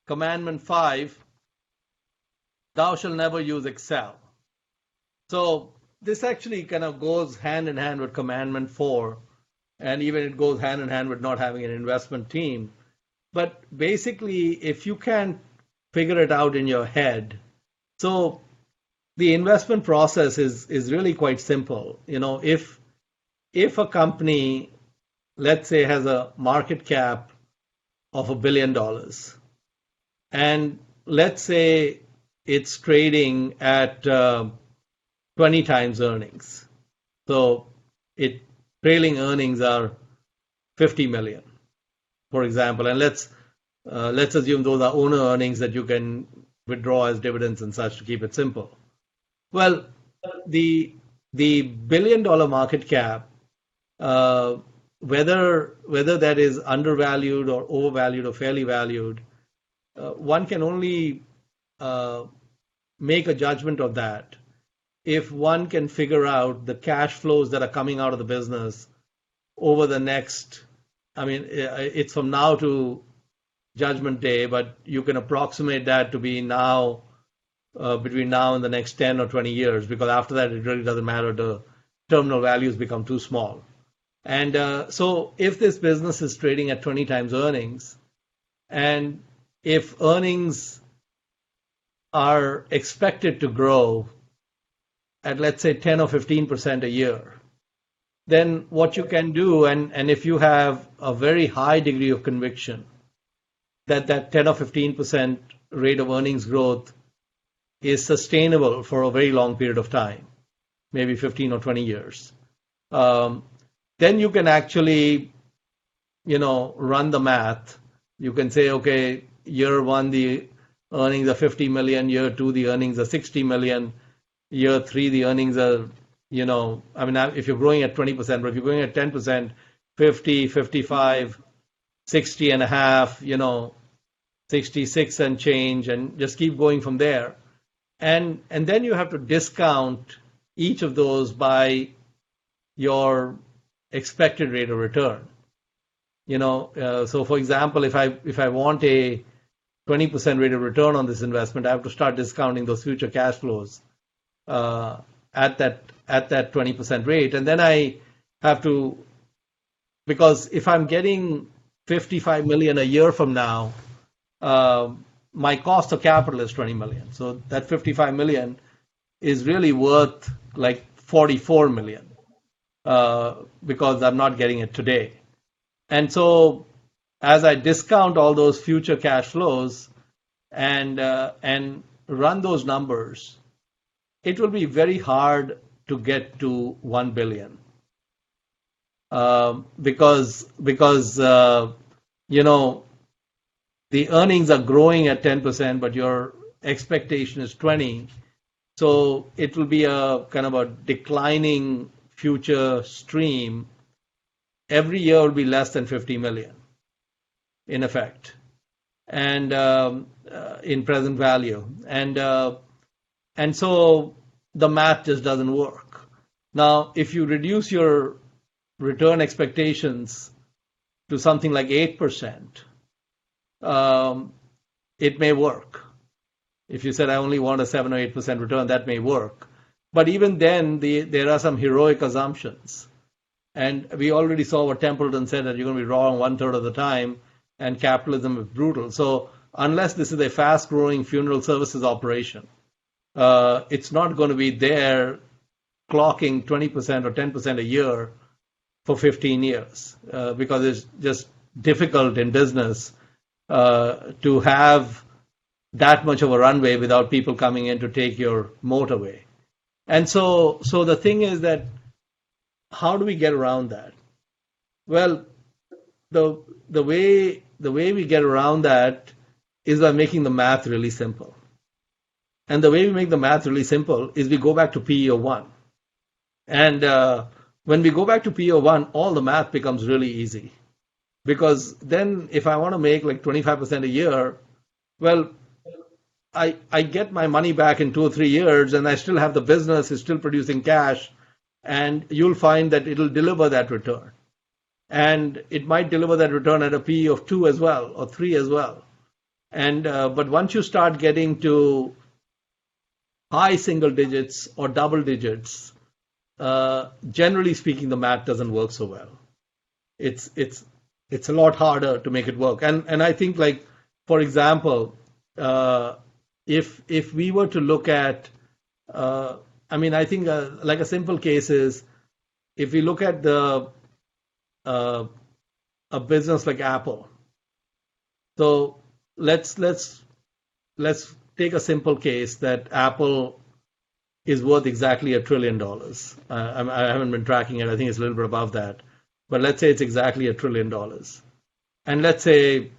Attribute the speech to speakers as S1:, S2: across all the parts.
S1: Commandment 5, thou shalt never use Excel. So this actually kind of goes hand in hand with Commandment 4, and even it goes hand in hand with not having an investment team. But basically, if you can figure it out in your head, so the investment process is really quite simple. If a company, let's say, has a market cap of $1 billion, and let's say it's trading at 20 times earnings. So trailing earnings are 50 million, for example, and let's assume those are owner earnings that you can withdraw as dividends and such to keep it simple. Well, the $1 billion market cap, whether that is undervalued or overvalued or fairly valued, one can only make a judgment of that if one can figure out the cash flows that are coming out of the business over the next, it's from now to Judgment Day, but you can approximate that to be now, between now and the next 10 or 20 years, because after that it really doesn't matter. The terminal values become too small. And so if this business is trading at 20 times earnings, and if earnings are expected to grow at, let's say, 10 or 15% a year, then what you can do, and if you have a very high degree of conviction that 10 or 15% rate of earnings growth is sustainable for a very long period of time, maybe 15 or 20 years, then you can actually, run the math. You can say, okay, year one, the earnings are 50 million. Year two, the earnings are 60 million. Year three, the earnings are, if you're growing at 20%, but if you're growing at 10%, 50, 55, 60 and a half, 66 and change, and just keep going from there. And then you have to discount each of those by your expected rate of return. So for example, if I want a 20% rate of return on this investment, I have to start discounting those future cash flows at that 20% rate, and then I have to, because if I'm getting 55 million a year from now, my cost of capital is 20 million. So that 55 million is really worth like 44 million because I'm not getting it today. And so as I discount all those future cash flows and run those numbers, it will be very hard to get to 1 billion because the earnings are growing at 10%, but your expectation is 20. So it will be a kind of a declining future stream. Every year will be less than 50 million, in effect, and in present value. And so the math just doesn't work. Now, if you reduce your return expectations to something like 8%, it may work. If you said, I only want a 7 or 8% return, that may work. But even then, there are some heroic assumptions. And we already saw what Templeton said, that you're going to be wrong 1/3 of the time, and capitalism is brutal. So unless this is a fast-growing funeral services operation, it's not going to be there clocking 20% or 10% a year for 15 years because it's just difficult in business to have that much of a runway without people coming in to take your moat away. And so the thing is that how do we get around that? Well, the way we get around that is by making the math really simple. And the way we make the math really simple is we go back to PE of 1. And when we go back to PE of 1, all the math becomes really easy. Because then if I want to make like 25% a year, well, I get my money back in 2 or 3 years, and I still have the business, is still producing cash, and you'll find that it'll deliver that return. And it might deliver that return at a PE of 2 as well, or 3 as well. And but once you start getting to high single digits or double digits, generally speaking, the math doesn't work so well. It's it's it's a lot harder to make it work. And I think, like, for example, uh, if we were to look at, uh, I mean, I think, like, a simple case is, if we look at the uh, a business like Apple. So let's let's take a simple case that Apple is worth exactly $1 trillion. I haven't been tracking it. I think it's a little bit above that, but let's say it's exactly $1 trillion. And let's say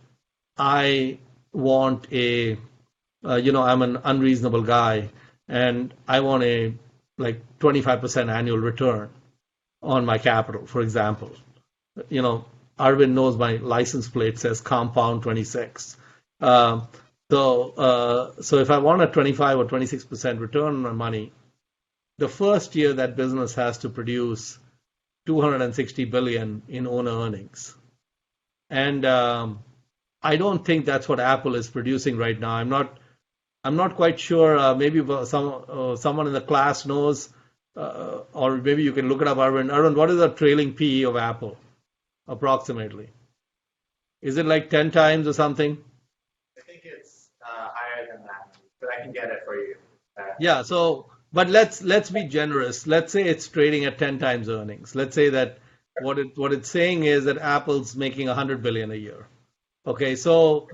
S1: I want I'm an unreasonable guy, and I want a, like, 25% annual return on my capital, for example. You know, Arvind knows my license plate says compound 26. Um, so if I want a 25 or 26% return on my money, the first year that business has to produce 260 billion in owner earnings. And I don't think that's what Apple is producing right now. I'm not quite sure. Maybe someone in the class knows, or maybe you can look it up, Arvind. Arvind, what is the trailing PE of Apple approximately? Is it like 10 times or something?
S2: I think it's higher than that, but I can get it for you.
S1: Yeah. So, but let's be generous. Let's say it's trading at 10 times earnings. Let's say that what it's saying is that Apple's making 100 billion a year. Okay. So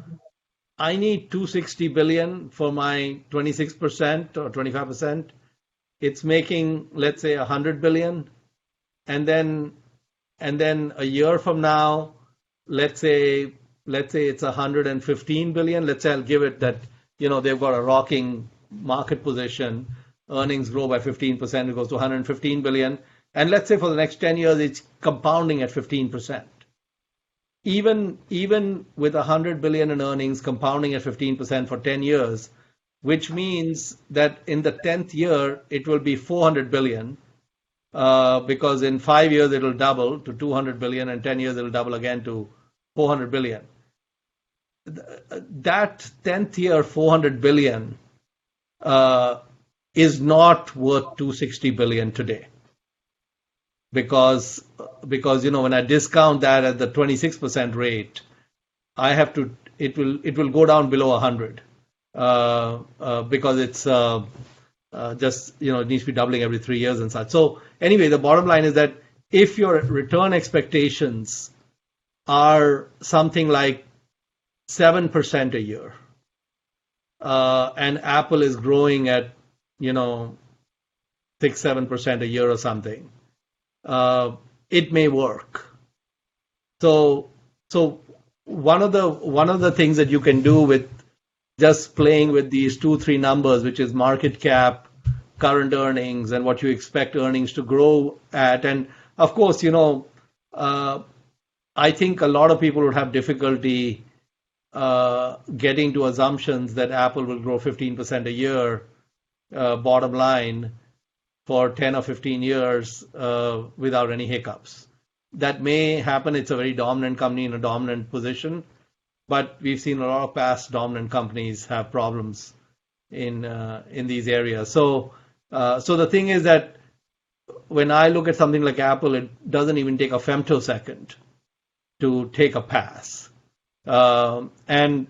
S1: I need 260 billion for my 26% or 25%. It's making, let's say, 100 billion, and then a year from now, let's say it's 115 billion. Let's say I'll give it that, they've got a rocking market position. Earnings grow by 15%. It goes to 115 billion. And let's say for the next 10 years, it's compounding at 15%. Even with 100 billion in earnings compounding at 15% for 10 years, which means that in the 10th year, it will be 400 billion, because in 5 years it'll double to 200 billion, and 10 years it'll double again to 400 billion. That 10th year 400 billion uh, is not worth 260 billion today, because when I discount that at the 26% rate, I have to it will go down below 100, because it's just, it needs to be doubling every 3 years and such. So anyway, the bottom line is that if your return expectations are something like 7% a year, and Apple is growing at, 6-7% a year or something, it may work. So one of the things that you can do with just playing with these 2-3 numbers, which is market cap, current earnings, and what you expect earnings to grow at. And of course, I think a lot of people would have difficulty getting to assumptions that Apple will grow 15% a year, bottom line, for 10 or 15 years, without any hiccups. That may happen. It's a very dominant company in a dominant position, but we've seen a lot of past dominant companies have problems in these areas. So the thing is that when I look at something like Apple, it doesn't even take a femtosecond to take a pass. And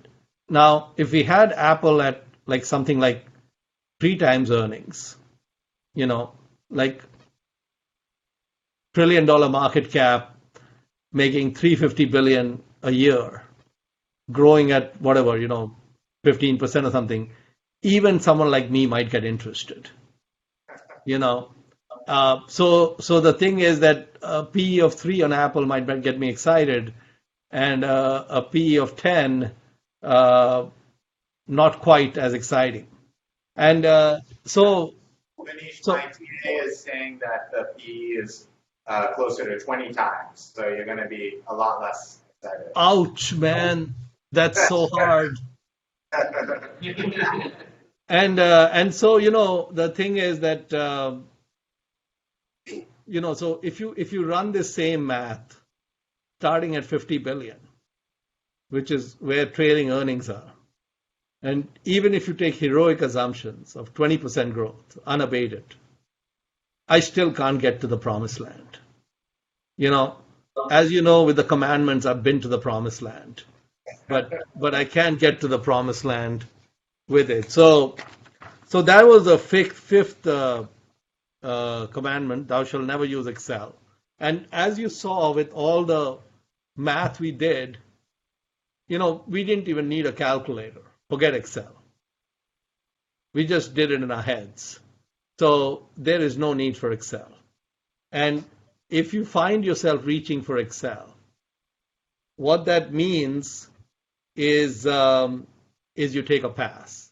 S1: now, if we had Apple at, like, something like 3 times earnings, like $1 trillion market cap, making 350 billion a year, growing at whatever, 15% or something, even someone like me might get interested. You know, so the thing is that a PE of 3 on Apple might get me excited, and a PE of 10, uh, not quite as exciting. And so
S2: Manish,
S1: so
S2: my TA is saying that the PE is closer to 20 times, so you're going to be a lot less excited.
S1: ouch, man, that's so hard. And so, the thing is that, so if you run this same math starting at 50 billion, which is where trailing earnings are, And even if you take heroic assumptions of 20% growth, unabated, I still can't get to the promised land. You know, as you know, with the commandments, I've been to the promised land, but I can't get to the promised land with it. So that was the fifth commandment: "Thou shalt never use Excel." And as you saw with all the math we did, we didn't even need a calculator. Forget Excel. We just did it in our heads. So there is no need for Excel. And if you find yourself reaching for Excel, what that means is you take a pass.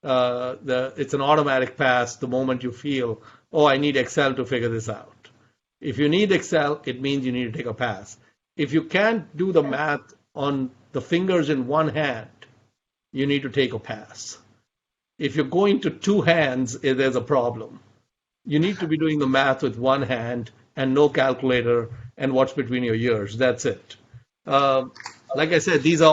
S1: It's an automatic pass the moment you feel, oh, I need Excel to figure this out. If you need Excel, it means you need to take a pass. If you can't do the math on the fingers in one hand, you need to take a pass. If you're going to two hands, there's a problem. You need to be doing the math with one hand and no calculator and what's between your ears. That's it. Like I said, these are